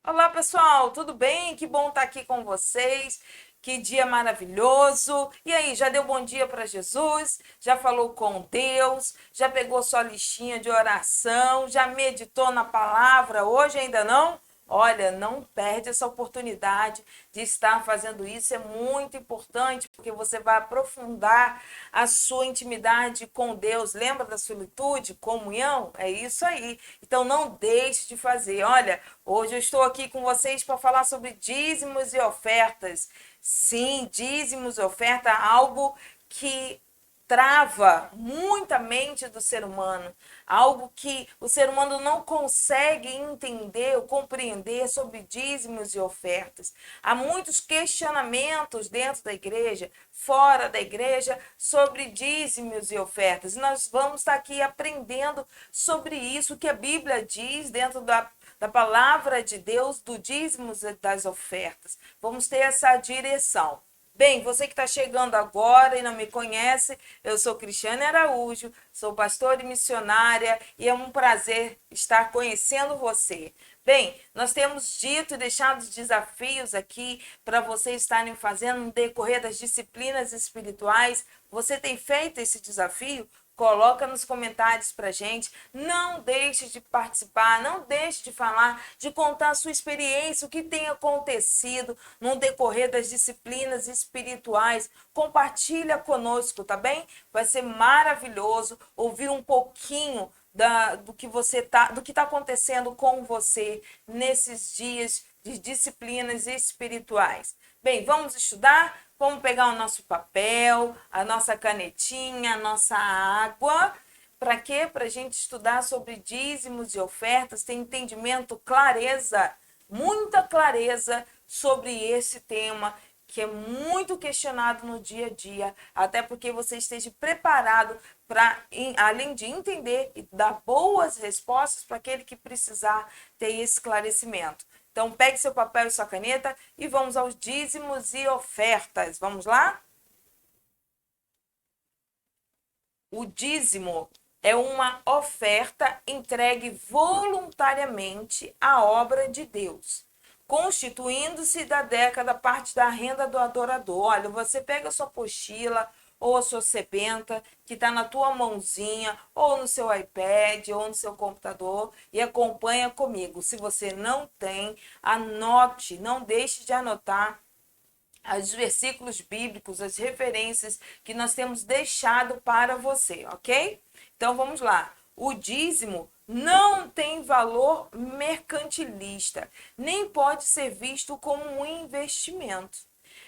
Olá, pessoal, tudo bem? Que bom estar aqui com vocês. Que dia maravilhoso. E aí, já deu bom dia para Jesus? Já falou com Deus? Já pegou sua listinha de oração? Já meditou na palavra? Hoje ainda não? Olha, não perde essa oportunidade de estar fazendo isso, é muito importante, porque você vai aprofundar a sua intimidade com Deus. Lembra da solitude, comunhão? É isso aí. Então não deixe de fazer. Olha, hoje eu estou aqui com vocês para falar sobre dízimos e ofertas. Sim, dízimos e oferta, algo que trava muita mente do ser humano, algo que o ser humano não consegue entender ou compreender sobre dízimos e ofertas. Há muitos questionamentos dentro da igreja, fora da igreja, sobre dízimos e ofertas. E nós vamos estar aqui aprendendo sobre isso, que a Bíblia diz dentro da palavra de Deus, do dízimos e das ofertas. Vamos ter essa direção. Bem, você que está chegando agora e não me conhece, eu sou Cristiane Araújo, sou pastora e missionária e é um prazer estar conhecendo você. Bem, nós temos dito e deixado desafios aqui para vocês estarem fazendo no decorrer das disciplinas espirituais. Você tem feito esse desafio? Coloca nos comentários pra gente. Não deixe de participar, não deixe de falar, de contar a sua experiência, o que tem acontecido no decorrer das disciplinas espirituais. Compartilha conosco, tá bem? Vai ser maravilhoso ouvir um pouquinho do que está acontecendo com você nesses dias de disciplinas espirituais. Bem, vamos estudar? Vamos pegar o nosso papel, a nossa canetinha, a nossa água. Para quê? Para a gente estudar sobre dízimos e ofertas, ter entendimento, clareza, muita clareza sobre esse tema que é muito questionado no dia a dia, até porque você esteja preparado para, além de entender e dar boas respostas para aquele que precisar ter esclarecimento. Então, pegue seu papel e sua caneta e vamos aos dízimos e ofertas. Vamos lá? O dízimo é uma oferta entregue voluntariamente à obra de Deus, constituindo-se da década parte da renda do adorador. Olha, você pega a sua apostila ou a sua sebenta que está na tua mãozinha, ou no seu iPad, ou no seu computador, e acompanha comigo. Se você não tem, anote, não deixe de anotar os versículos bíblicos, as referências que nós temos deixado para você, ok? Então vamos lá. O dízimo não tem valor mercantilista, nem pode ser visto como um investimento.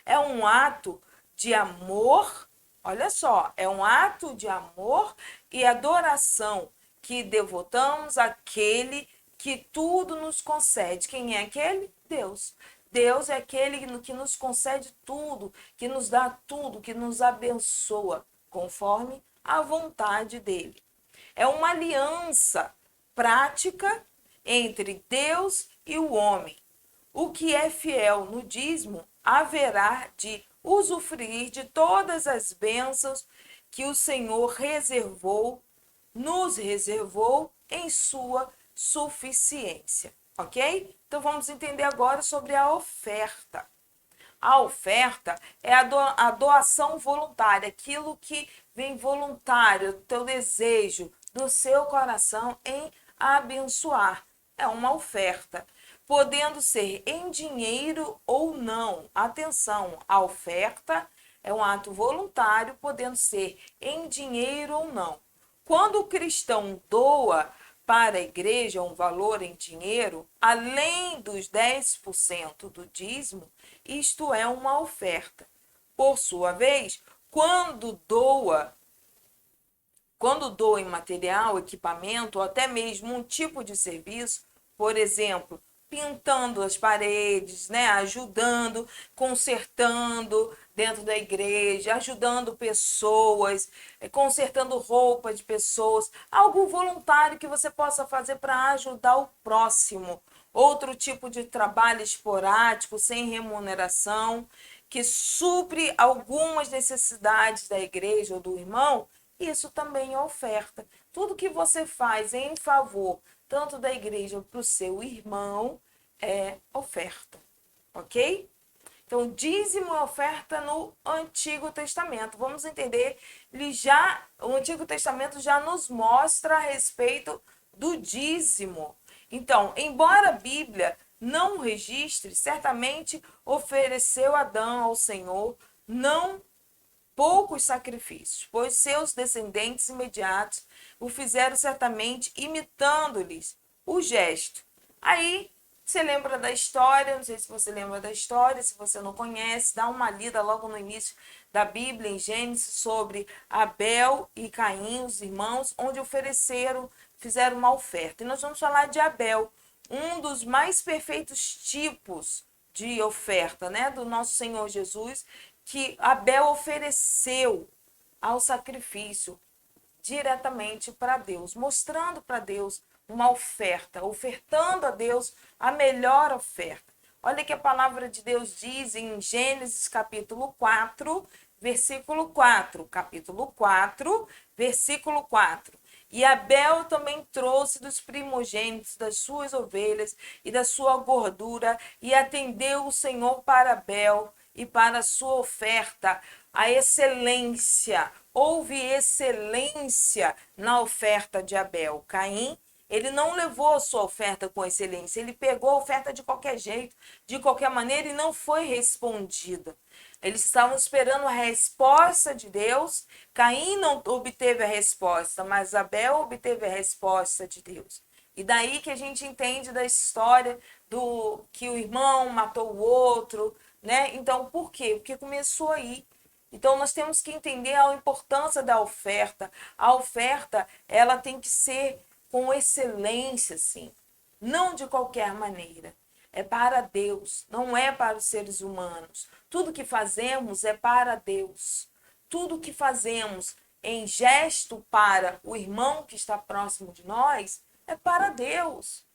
É um ato de amor, olha só, é um ato de amor e adoração que devotamos àquele que tudo nos concede. Quem é aquele? Deus. Deus é aquele que nos concede tudo, que nos dá tudo, que nos abençoa, conforme a vontade dele. É uma aliança prática entre Deus e o homem. O que é fiel no dízimo haverá de usufruir de todas as bênçãos que o Senhor reservou, nos reservou em sua suficiência, ok? Então vamos entender agora sobre a oferta. A oferta é a doação voluntária, aquilo que vem voluntário, o teu desejo do seu coração em abençoar. É uma oferta, podendo ser em dinheiro ou não. Atenção, a oferta é um ato voluntário, podendo ser em dinheiro ou não. Quando o cristão doa para a igreja um valor em dinheiro, além dos 10% do dízimo, isto é uma oferta. Por sua vez, quando doa em material, equipamento ou até mesmo um tipo de serviço, por exemplo, pintando as paredes, né, ajudando, consertando dentro da igreja, ajudando pessoas, consertando roupa de pessoas, algo voluntário que você possa fazer para ajudar o próximo. Outro tipo de trabalho esporádico, sem remuneração, que supre algumas necessidades da igreja ou do irmão, isso também é oferta. Tudo que você faz em favor tanto da igreja para o seu irmão, é oferta, ok? Então, dízimo e oferta no Antigo Testamento. Vamos entender, o Antigo Testamento já nos mostra a respeito do dízimo. Então, embora a Bíblia não registre, certamente ofereceu Adão ao Senhor não poucos sacrifícios, pois seus descendentes imediatos o fizeram certamente imitando-lhes o gesto. Aí você lembra da história, não sei se você lembra da história, se você não conhece, dá uma lida logo no início da Bíblia, em Gênesis, sobre Abel e Caim, os irmãos, onde fizeram uma oferta. E nós vamos falar de Abel, um dos mais perfeitos tipos de oferta, né, do nosso Senhor Jesus, que Abel ofereceu ao sacrifício diretamente para Deus, mostrando para Deus uma oferta, ofertando a Deus a melhor oferta. Olha que a palavra de Deus diz em Gênesis capítulo 4, versículo 4. Capítulo 4, versículo 4. E Abel também trouxe dos primogênitos das suas ovelhas e da sua gordura, e atendeu o Senhor para Abel e para a sua oferta, a excelência. Houve excelência na oferta de Abel. Caim, ele não levou a sua oferta com excelência, ele pegou a oferta de qualquer jeito, de qualquer maneira, e não foi respondida. Eles estavam esperando a resposta de Deus. Caim não obteve a resposta, mas Abel obteve a resposta de Deus. E daí que a gente entende da história do que o irmão matou o outro, né? Então, por quê? Porque começou aí. Então, nós temos que entender a importância da oferta. A oferta, ela tem que ser com excelência, sim. Não de qualquer maneira. É para Deus, não é para os seres humanos. Tudo que fazemos é para Deus. Tudo que fazemos em gesto para o irmão que está próximo de nós é para Deus.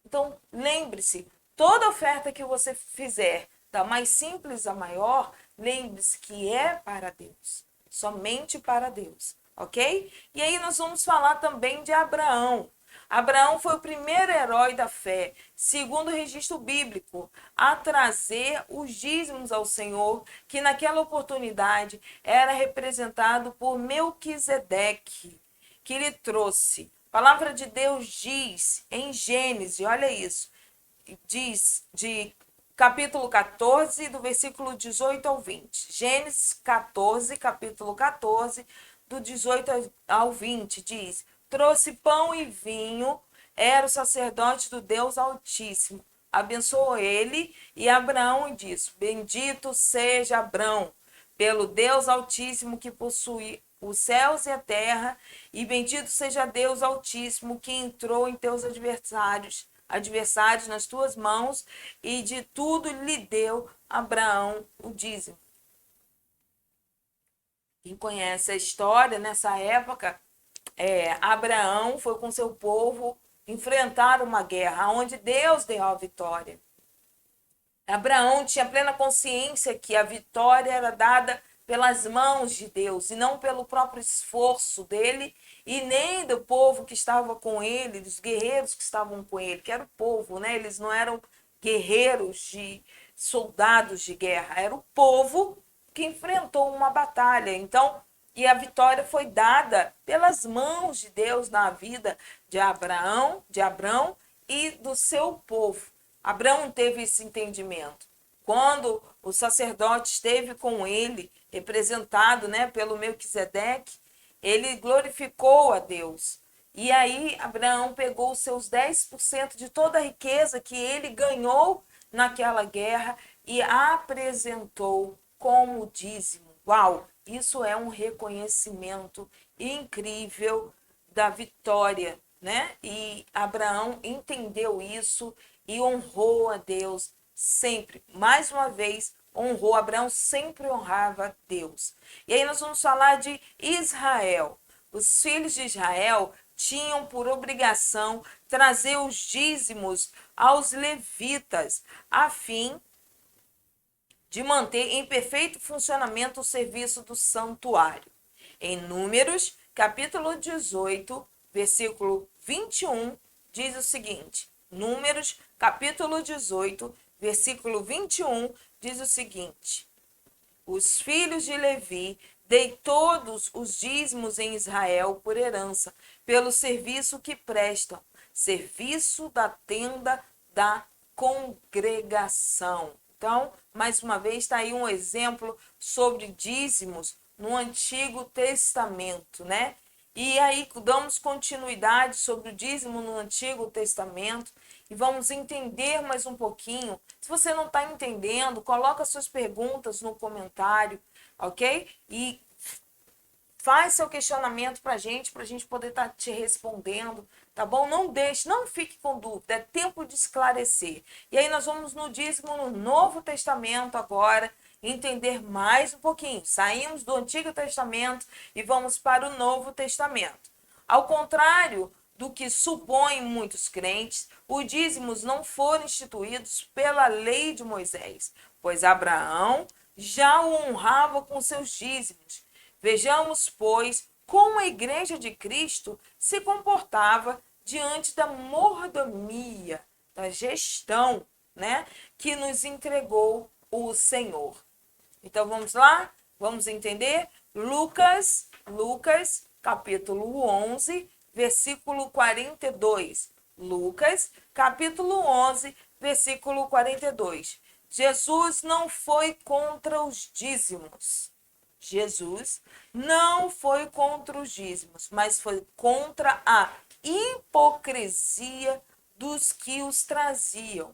Então, lembre-se, toda oferta que você fizer, da mais simples à maior, lembre-se que é para Deus, somente para Deus, ok? E aí nós vamos falar também de Abraão. Abraão foi o primeiro herói da fé, segundo o registro bíblico, a trazer os dízimos ao Senhor, que naquela oportunidade era representado por Melquisedeque, que lhe trouxe. A palavra de Deus diz em Gênesis, olha isso, diz de capítulo 14, do versículo 18 ao 20. Gênesis 14, capítulo 14, do 18 ao 20, diz: trouxe pão e vinho, era o sacerdote do Deus Altíssimo. Abençoou ele e Abraão e disse: bendito seja Abraão, pelo Deus Altíssimo que possui os céus e a terra, e bendito seja Deus Altíssimo que entrou em teus adversários nas tuas mãos, e de tudo lhe deu Abraão o dízimo. Quem conhece a história, nessa época, Abraão foi com seu povo enfrentar uma guerra, onde Deus deu a vitória. Abraão tinha plena consciência que a vitória era dada pelas mãos de Deus e não pelo próprio esforço dele e nem do povo que estava com ele, dos guerreiros que estavam com ele, que era o povo, né? Eles não eram guerreiros de soldados de guerra, era o povo que enfrentou uma batalha. Então, e a vitória foi dada pelas mãos de Deus na vida de Abraão e do seu povo. Abraão teve esse entendimento. Quando o sacerdote esteve com ele, representado, né, pelo Melquisedeque, ele glorificou a Deus. E aí Abraão pegou os seus 10% de toda a riqueza que ele ganhou naquela guerra e apresentou como dízimo. Uau! Isso é um reconhecimento incrível da vitória, né? E Abraão entendeu isso e honrou a Deus sempre. Mais uma vez, honrou. Abraão sempre honrava Deus. E aí nós vamos falar de Israel. Os filhos de Israel tinham por obrigação trazer os dízimos aos levitas, a fim de manter em perfeito funcionamento o serviço do santuário. Em Números, capítulo 18, versículo 21, diz o seguinte: Números, capítulo 18, versículo 21, diz o seguinte: os filhos de Levi dei todos os dízimos em Israel por herança, pelo serviço que prestam, serviço da tenda da congregação. Então, mais uma vez, está aí um exemplo sobre dízimos no Antigo Testamento, né? E aí damos continuidade sobre o dízimo no Antigo Testamento e vamos entender mais um pouquinho. Se você não está entendendo, coloca suas perguntas no comentário, ok? E faz seu questionamento para a gente poder estar te respondendo, tá bom? Não deixe, não fique com dúvida, é tempo de esclarecer. E aí nós vamos no dízimo no Novo Testamento agora, entender mais um pouquinho. Saímos do Antigo Testamento e vamos para o Novo Testamento. Ao contrário do que supõem muitos crentes, os dízimos não foram instituídos pela lei de Moisés, pois Abraão já o honrava com seus dízimos. Vejamos, pois, como a Igreja de Cristo se comportava diante da mordomia, da gestão, né, que nos entregou o Senhor. Então vamos lá? Vamos entender? Lucas, capítulo 11, versículo 42. Lucas, capítulo 11, versículo 42. Jesus não foi contra os dízimos. Jesus não foi contra os dízimos, mas foi contra a hipocrisia dos que os traziam.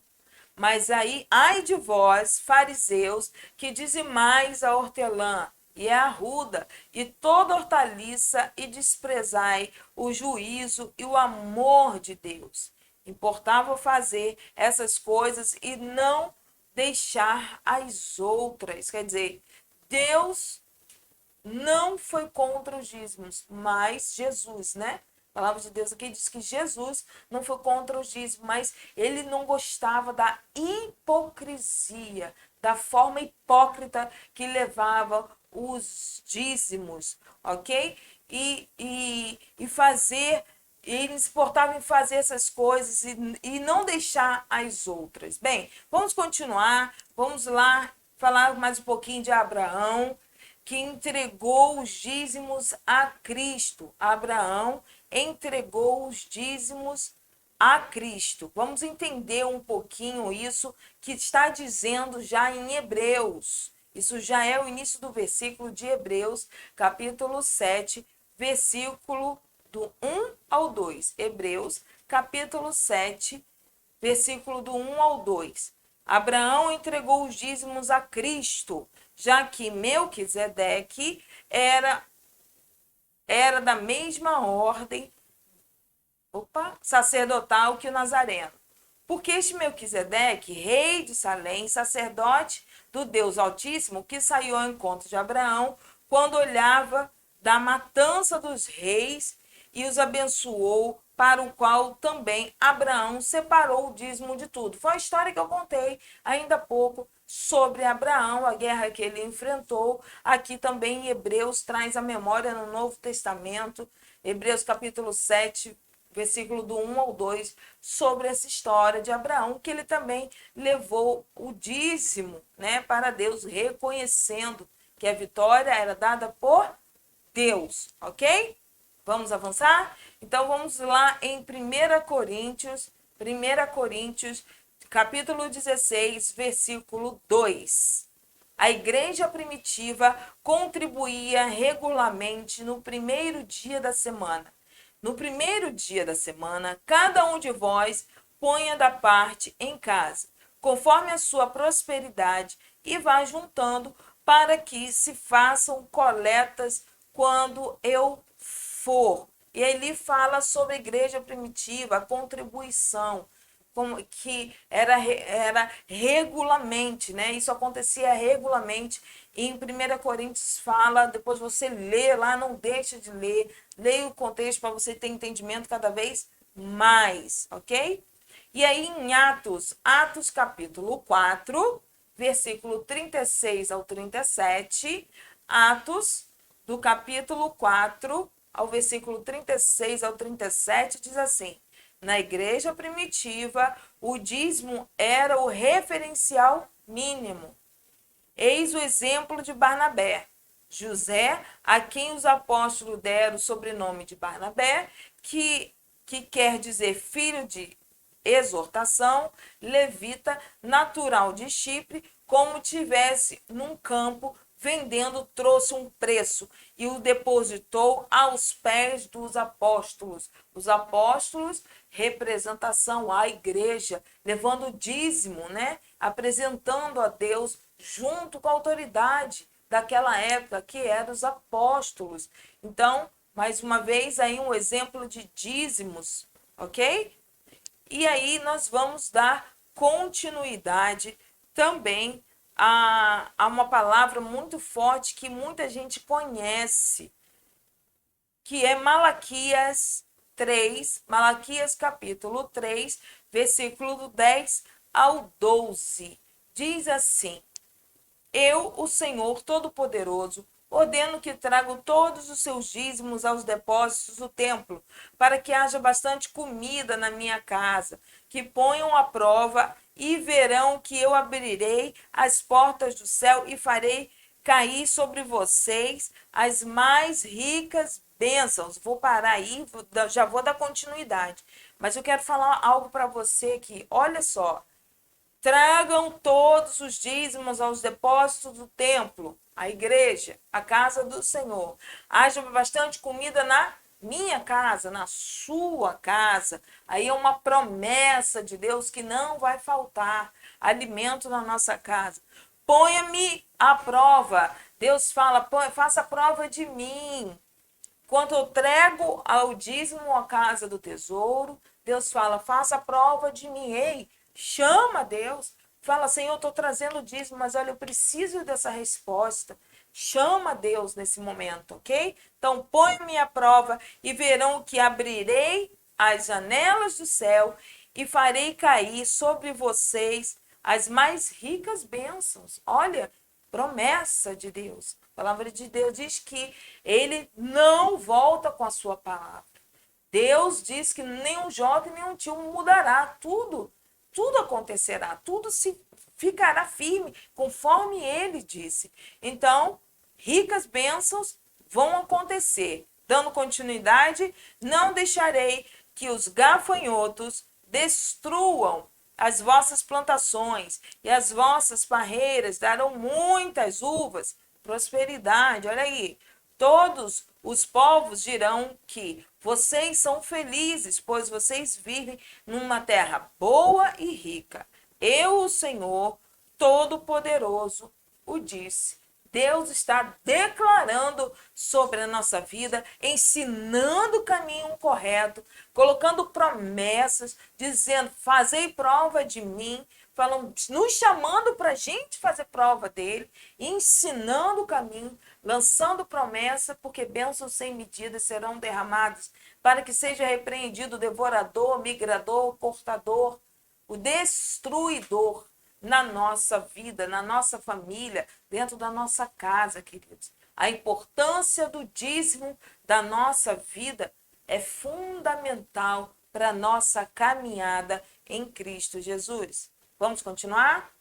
Mas aí, ai de vós, fariseus, que dizimais a hortelã e a arruda e toda hortaliça e desprezai o juízo e o amor de Deus. Importava fazer essas coisas e não deixar as outras. Quer dizer, Deus não foi contra os dízimos, mas Jesus, né? A palavra de Deus aqui diz que Jesus não foi contra os dízimos, mas ele não gostava da hipocrisia, da forma hipócrita que levava os dízimos, ok? E fazer, ele se importava em fazer essas coisas e não deixar as outras. Bem, vamos continuar, vamos lá falar mais um pouquinho de Abraão, que entregou os dízimos a Cristo. Abraão entregou os dízimos a Cristo. Vamos entender um pouquinho isso que está dizendo já em Hebreus. Isso já é o início do versículo de Hebreus, capítulo 7, versículo do 1 ao 2. Hebreus, capítulo 7, versículo do 1 ao 2. Abraão entregou os dízimos a Cristo, já que Melquisedeque era da mesma ordem sacerdotal que o Nazareno. Porque este Melquisedeque, rei de Salém, sacerdote do Deus Altíssimo, que saiu ao encontro de Abraão, quando olhava da matança dos reis e os abençoou, para o qual também Abraão separou o dízimo de tudo. Foi a história que eu contei ainda há pouco sobre Abraão, a guerra que ele enfrentou. Aqui também em Hebreus traz a memória no Novo Testamento, Hebreus capítulo 7, versículo do 1 ao 2, sobre essa história de Abraão, que ele também levou o dízimo, né, para Deus, reconhecendo que a vitória era dada por Deus, ok? Vamos avançar? Então vamos lá em 1 Coríntios, capítulo 16, versículo 2. A igreja primitiva contribuía regularmente no primeiro dia da semana. No primeiro dia da semana, cada um de vós ponha da parte em casa, conforme a sua prosperidade, e vá juntando para que se façam coletas quando eu for. E ele fala sobre a igreja primitiva, a contribuição, como que era regularmente, né? Isso acontecia regularmente. E em 1 Coríntios fala, depois você lê lá, não deixa de ler, leia o contexto para você ter entendimento cada vez mais, ok? E aí em Atos capítulo 4, versículo 36 ao 37, Atos do capítulo 4 ao versículo 36 ao 37, diz assim: na igreja primitiva, o dízimo era o referencial mínimo. Eis o exemplo de Barnabé. José, a quem os apóstolos deram o sobrenome de Barnabé, que quer dizer filho de exortação, levita, natural de Chipre, como tivesse num campo vendendo, trouxe um preço e o depositou aos pés dos apóstolos. Os apóstolos, representação à igreja, levando dízimo, né? Apresentando a Deus junto com a autoridade daquela época, que eram os apóstolos. Então, mais uma vez, aí um exemplo de dízimos, ok? E aí nós vamos dar continuidade também a uma palavra muito forte que muita gente conhece, que é Malaquias 3, Malaquias capítulo 3, versículo 10 ao 12. Diz assim: Eu, o Senhor Todo-Poderoso, ordeno que tragam todos os seus dízimos aos depósitos do templo, para que haja bastante comida na minha casa, que ponham à prova e verão que eu abrirei as portas do céu e farei cair sobre vocês as mais ricas bênçãos. Vou parar aí, já vou dar continuidade. Mas eu quero falar algo para você aqui. Olha só. Tragam todos os dízimos aos depósitos do templo, a igreja, a casa do Senhor. Haja bastante comida na minha casa, na sua casa. Aí é uma promessa de Deus que não vai faltar alimento na nossa casa. Ponha-me à prova. Deus fala, faça a prova de mim. Quando eu trago ao dízimo a casa do tesouro, Deus fala, faça a prova de mim. Ei, chama Deus. Fala, Senhor, eu estou trazendo o dízimo, mas olha, eu preciso dessa resposta. Chama Deus nesse momento, ok? Então, põe-me à prova e verão que abrirei as janelas do céu e farei cair sobre vocês as mais ricas bênçãos. Olha, promessa de Deus. A palavra de Deus diz que ele não volta com a sua palavra. Deus diz que nem um jovem, nem um tio mudará. Tudo acontecerá. Tudo se ficará firme, conforme ele disse. Então, ricas bênçãos vão acontecer. Dando continuidade, não deixarei que os gafanhotos destruam as vossas plantações e as vossas parreiras darão muitas uvas, prosperidade. Olha aí, todos os povos dirão que vocês são felizes, pois vocês vivem numa terra boa e rica. Eu, o Senhor Todo-Poderoso, o disse. Deus está declarando sobre a nossa vida, ensinando o caminho correto, colocando promessas, dizendo, fazei prova de mim, falando, nos chamando para a gente fazer prova dele, ensinando o caminho, lançando promessa, porque bênçãos sem medida serão derramadas, para que seja repreendido o devorador, migrador, cortador, o destruidor, na nossa vida, na nossa família, dentro da nossa casa, queridos. A importância do dízimo da nossa vida é fundamental para a nossa caminhada em Cristo Jesus. Vamos continuar?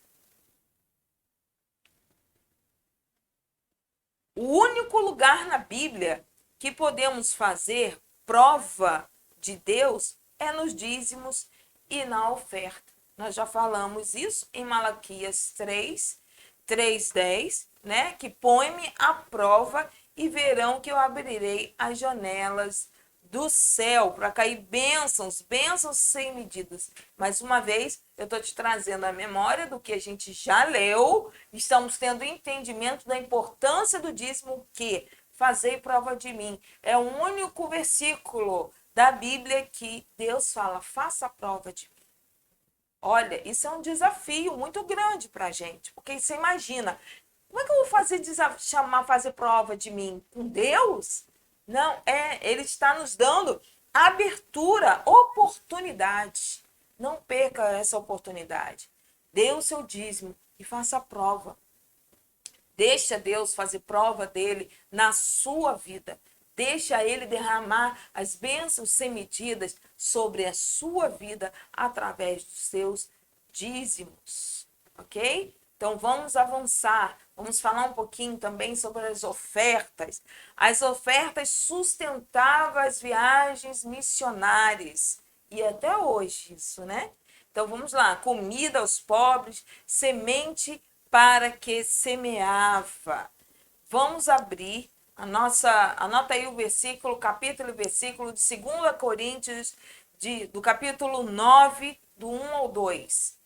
O único lugar na Bíblia que podemos fazer prova de Deus é nos dízimos e na oferta. Nós já falamos isso em Malaquias 3:10, né? Que põe-me à prova e verão que eu abrirei as janelas do céu para cair bênçãos sem medidas. Mais uma vez, eu estou te trazendo a memória do que a gente já leu, estamos tendo entendimento da importância do dízimo, que fazei prova de mim. É o único versículo da Bíblia que Deus fala, faça a prova de mim. Olha, isso é um desafio muito grande para a gente, porque você imagina, como é que eu vou fazer prova de mim? Com Deus? Não, ele está nos dando abertura, oportunidade. Não perca essa oportunidade. Dê o seu dízimo e faça a prova. Deixa Deus fazer prova dele na sua vida. Deixa ele derramar as bênçãos sem medidas sobre a sua vida através dos seus dízimos, ok? Então vamos avançar, vamos falar um pouquinho também sobre as ofertas. As ofertas sustentavam as viagens missionárias e até hoje isso, né? Então vamos lá, comida aos pobres, semente para que semeava. Vamos abrir anota aí o versículo, capítulo e versículo de 2 Coríntios, do capítulo 9, do 1 ao 2.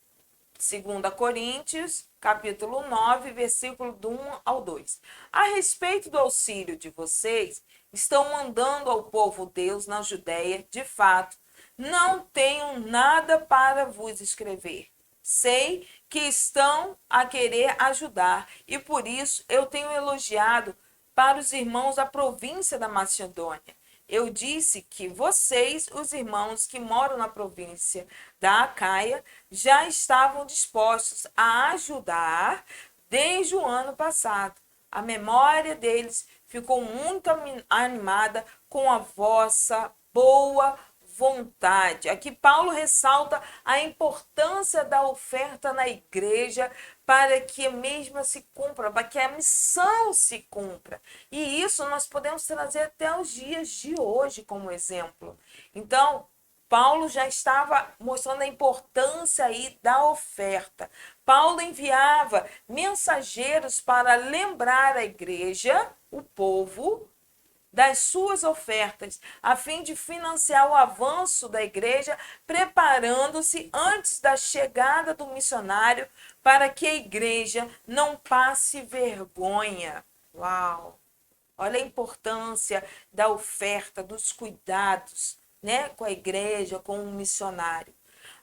2 Coríntios, capítulo 9, versículo do 1 ao 2. A respeito do auxílio de vocês, estão mandando ao povo Deus na Judéia, de fato, não tenho nada para vos escrever. Sei que estão a querer ajudar e por isso eu tenho elogiado para os irmãos da província da Macedônia. Eu disse que vocês, os irmãos que moram na província da Acaia, já estavam dispostos a ajudar desde o ano passado. A memória deles ficou muito animada com a vossa boa vontade. Aqui Paulo ressalta a importância da oferta na igreja para que a mesma se cumpra, para que a missão se cumpra. E isso nós podemos trazer até os dias de hoje como exemplo. Então, Paulo já estava mostrando a importância aí da oferta. Paulo enviava mensageiros para lembrar a igreja, o povo, das suas ofertas, a fim de financiar o avanço da igreja, preparando-se antes da chegada do missionário para que a igreja não passe vergonha. Uau! Olha a importância da oferta, dos cuidados, né, com a igreja, com o missionário.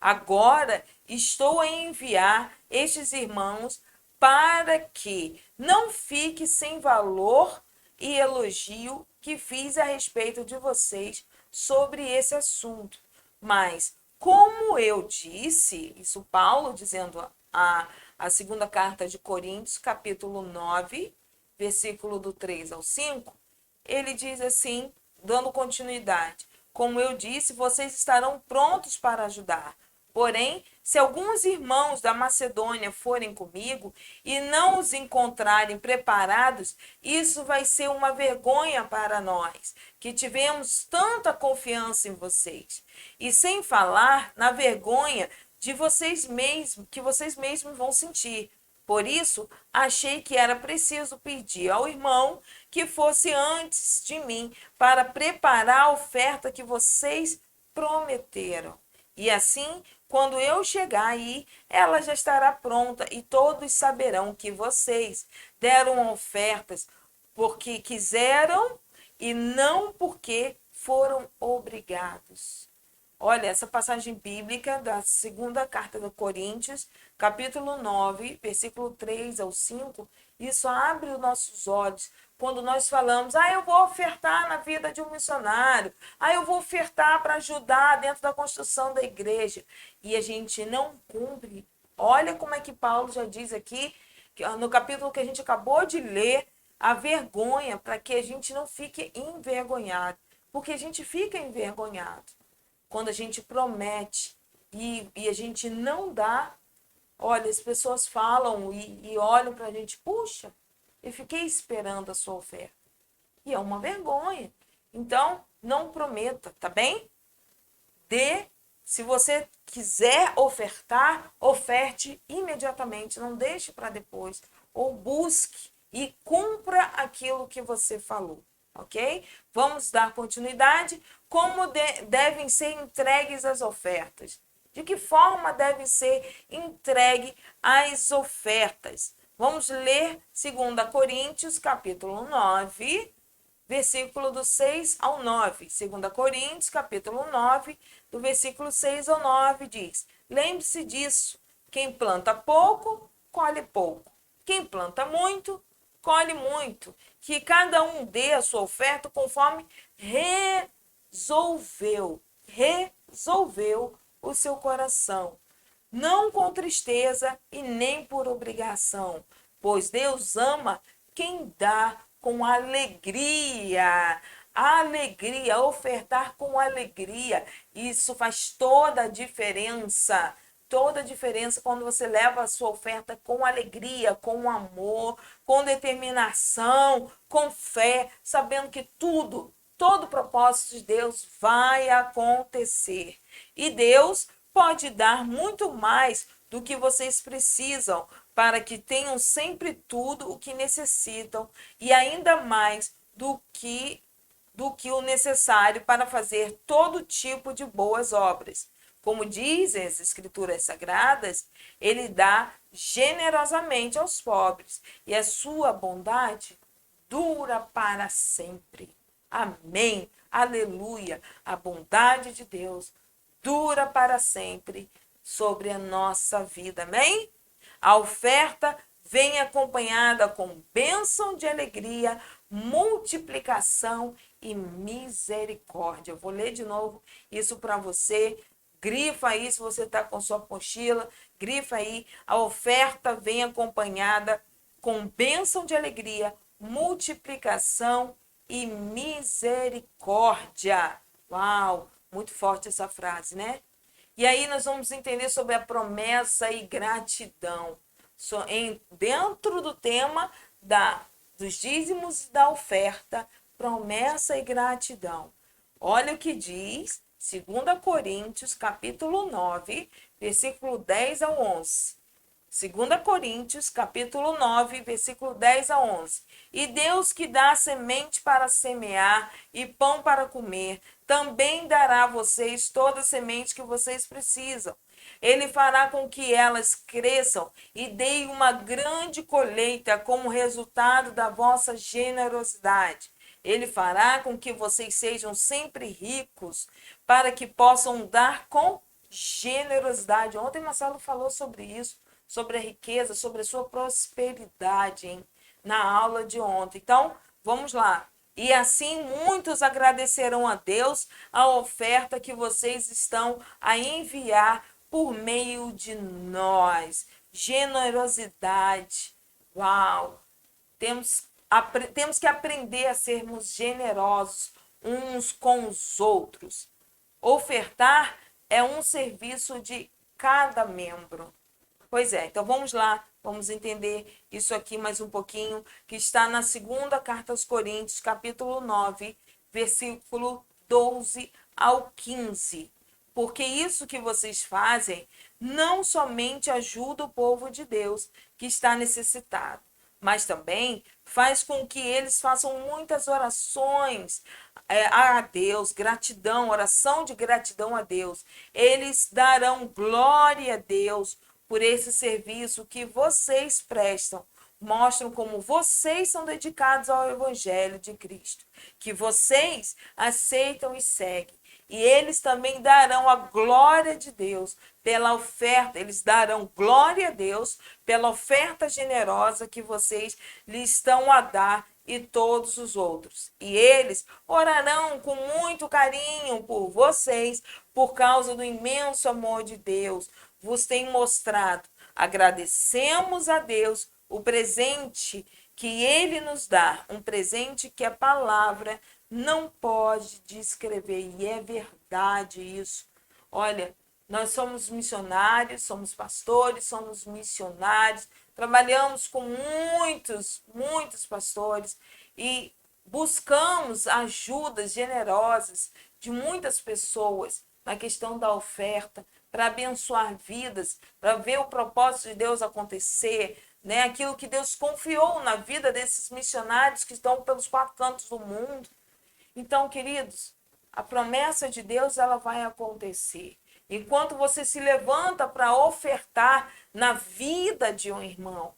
Agora estou a enviar estes irmãos para que não fique sem valor e elogio que fiz a respeito de vocês sobre esse assunto. Mas, como eu disse, isso Paulo dizendo a segunda carta de Coríntios, capítulo 9, versículo do 3 ao 5, ele diz assim, dando continuidade: como eu disse, vocês estarão prontos para ajudar. Porém, se alguns irmãos da Macedônia forem comigo e não os encontrarem preparados, isso vai ser uma vergonha para nós, que tivemos tanta confiança em vocês. E sem falar na vergonha de vocês mesmos, que vocês mesmos vão sentir. Por isso, achei que era preciso pedir ao irmão que fosse antes de mim para preparar a oferta que vocês prometeram. E assim, quando eu chegar aí, ela já estará pronta e todos saberão que vocês deram ofertas porque quiseram e não porque foram obrigados. Olha, essa passagem bíblica da segunda carta de Coríntios, capítulo 9, versículo 3 ao 5, isso abre os nossos olhos quando nós falamos, eu vou ofertar na vida de um missionário, eu vou ofertar para ajudar dentro da construção da igreja, e a gente não cumpre. Olha como é que Paulo já diz aqui, no capítulo que a gente acabou de ler, a vergonha, para que a gente não fique envergonhado, porque a gente fica envergonhado quando a gente promete e a gente não dá. Olha, as pessoas falam e olham para a gente, puxa, eu fiquei esperando a sua oferta. E é uma vergonha. Então, não prometa, tá bem? Se você quiser ofertar, oferte imediatamente, não deixe para depois. Ou busque e cumpra aquilo que você falou, ok? Vamos dar continuidade. Como devem ser entregues as ofertas? De que forma devem ser entregues as ofertas? Vamos ler 2 Coríntios, capítulo 9, versículo do 6 ao 9. 2 Coríntios, capítulo 9, do versículo 6 ao 9, diz: lembre-se disso, quem planta pouco, colhe pouco. Quem planta muito, colhe muito. Que cada um dê a sua oferta conforme resolveu o seu coração, não com tristeza e nem por obrigação, pois Deus ama quem dá com alegria. Alegria, ofertar com alegria. Isso faz toda a diferença. Toda a diferença quando você leva a sua oferta com alegria, com amor, com determinação, com fé, sabendo que todo o propósito de Deus vai acontecer. E Deus pode dar muito mais do que vocês precisam, para que tenham sempre tudo o que necessitam e ainda mais do que o necessário para fazer todo tipo de boas obras. Como dizem as Escrituras Sagradas, ele dá generosamente aos pobres e a sua bondade dura para sempre. Amém. Aleluia. A bondade de Deus dura para sempre sobre a nossa vida. Amém? A oferta vem acompanhada com bênção de alegria, multiplicação e misericórdia. Eu vou ler de novo isso para você. Grifa aí se você está com sua mochila. Grifa aí. A oferta vem acompanhada com bênção de alegria, multiplicação e misericórdia. Uau! Muito forte essa frase, né? E aí nós vamos entender sobre a promessa e gratidão. Dentro do tema dos dízimos e da oferta, promessa e gratidão. Olha o que diz 2 Coríntios, capítulo 9, versículo 10 ao 11. 2 Coríntios, capítulo 9, versículo 10 a 11. E Deus que dá semente para semear e pão para comer, também dará a vocês toda a semente que vocês precisam. Ele fará com que elas cresçam e deem uma grande colheita como resultado da vossa generosidade. Ele fará com que vocês sejam sempre ricos, para que possam dar com generosidade. Ontem Marcelo falou sobre isso, sobre a riqueza, sobre a sua prosperidade, hein? Na aula de ontem. Então, vamos lá. E assim muitos agradecerão a Deus a oferta que vocês estão a enviar por meio de nós. Generosidade. Uau! Temos que aprender a sermos generosos uns com os outros. Ofertar é um serviço de cada membro. Pois é, então vamos lá, vamos entender isso aqui mais um pouquinho, que está na segunda carta aos Coríntios, capítulo 9, versículo 12 ao 15. Porque isso que vocês fazem não somente ajuda o povo de Deus que está necessitado, mas também faz com que eles façam muitas orações a Deus, gratidão, oração de gratidão a Deus. Eles darão glória a Deus por esse serviço que vocês prestam. Mostram como vocês são dedicados ao Evangelho de Cristo, que vocês aceitam e seguem. E eles também darão a glória de Deus pela oferta, eles darão glória a Deus pela oferta generosa que vocês lhe estão a dar e todos os outros. E eles orarão com muito carinho por vocês, por causa do imenso amor de Deus vos tem mostrado. Agradecemos a Deus o presente que ele nos dá, um presente que a palavra não pode descrever, e é verdade isso. Olha, nós somos missionários, somos pastores, somos missionários, trabalhamos com muitos pastores e buscamos ajudas generosas de muitas pessoas na questão da oferta, para abençoar vidas, para ver o propósito de Deus acontecer, né? Aquilo que Deus confiou na vida desses missionários que estão pelos 4 cantos do mundo. Então, queridos, a promessa de Deus ela vai acontecer. Enquanto você se levanta para ofertar na vida de um irmão,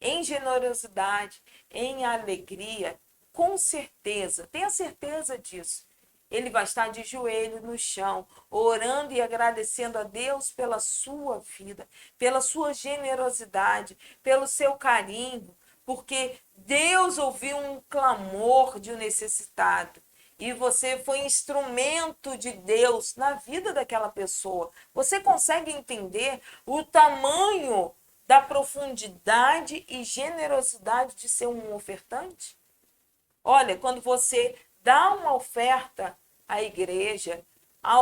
em generosidade, em alegria, com certeza, tenha certeza disso. Ele vai estar de joelho no chão, orando e agradecendo a Deus pela sua vida, pela sua generosidade, pelo seu carinho, porque Deus ouviu um clamor de um necessitado e você foi instrumento de Deus na vida daquela pessoa. Você consegue entender o tamanho da profundidade e generosidade de ser um ofertante? Olha, quando você dá uma oferta à igreja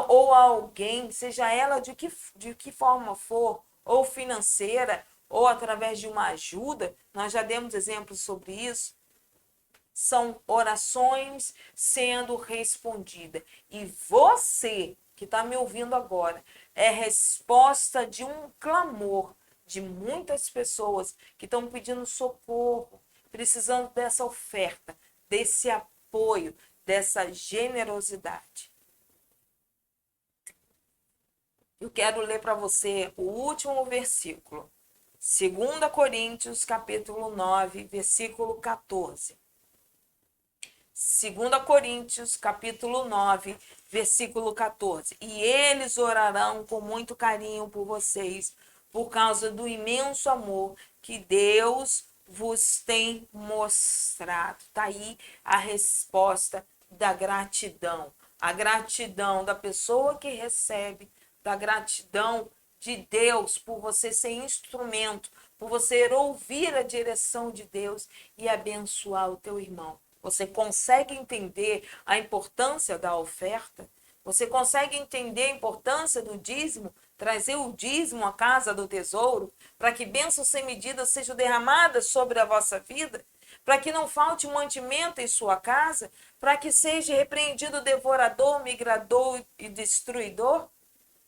ou a alguém, seja ela de que forma for, ou financeira, ou através de uma ajuda, nós já demos exemplos sobre isso, são orações sendo respondidas. E você que está me ouvindo agora, é resposta de um clamor de muitas pessoas que estão pedindo socorro, precisando dessa oferta, desse apoio, dessa generosidade. Eu quero ler para você o último versículo. 2 Coríntios, capítulo 9, versículo 14. 2 Coríntios, capítulo 9, versículo 14. E eles orarão com muito carinho por vocês, por causa do imenso amor que Deus vos tem mostrado. Está aí a resposta da gratidão. A gratidão da pessoa que recebe, da gratidão de Deus por você ser instrumento, por você ouvir a direção de Deus e abençoar o teu irmão. Você consegue entender a importância da oferta? Você consegue entender a importância do dízimo? Trazer o dízimo à casa do tesouro, para que bênçãos sem medida sejam derramadas sobre a vossa vida? Para que não falte mantimento em sua casa? Para que seja repreendido o devorador, migrador e destruidor?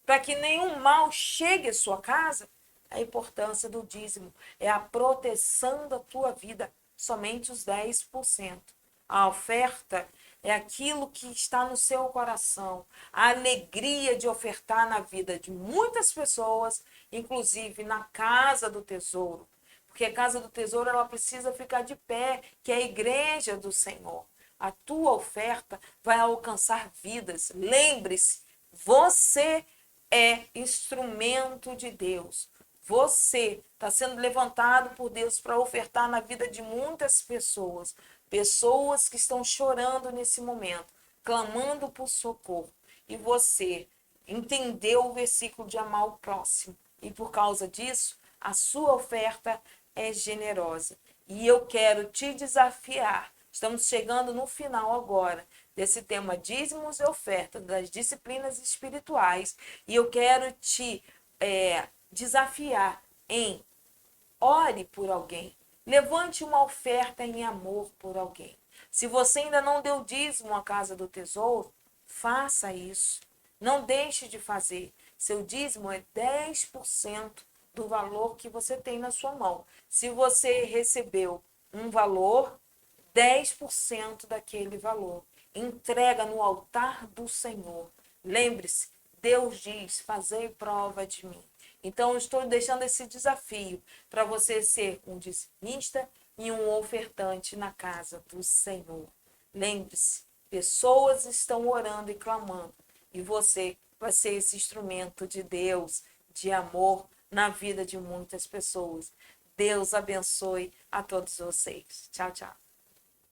Para que nenhum mal chegue à sua casa? A importância do dízimo é a proteção da tua vida, somente os 10%. A oferta é aquilo que está no seu coração, a alegria de ofertar na vida de muitas pessoas, inclusive na casa do tesouro. Porque a casa do tesouro ela precisa ficar de pé, que é a igreja do Senhor. A tua oferta vai alcançar vidas. Lembre-se, você é instrumento de Deus. Você está sendo levantado por Deus para ofertar na vida de muitas pessoas. Pessoas que estão chorando nesse momento, clamando por socorro. E você entendeu o versículo de amar o próximo. E por causa disso, a sua oferta é generosa. E eu quero te desafiar. Estamos chegando no final agora desse tema dízimos e ofertas, das disciplinas espirituais. E eu quero te desafiar em ore por alguém. Levante uma oferta em amor por alguém. Se você ainda não deu dízimo à casa do tesouro, faça isso. Não deixe de fazer. Seu dízimo é 10% do valor que você tem na sua mão. Se você recebeu um valor, 10% daquele valor. Entrega no altar do Senhor. Lembre-se, Deus diz, fazei prova de mim. Então, eu estou deixando esse desafio para você ser um dizimista e um ofertante na casa do Senhor. Lembre-se, pessoas estão orando e clamando, e você vai ser esse instrumento de Deus, de amor na vida de muitas pessoas. Deus abençoe a todos vocês. Tchau, tchau.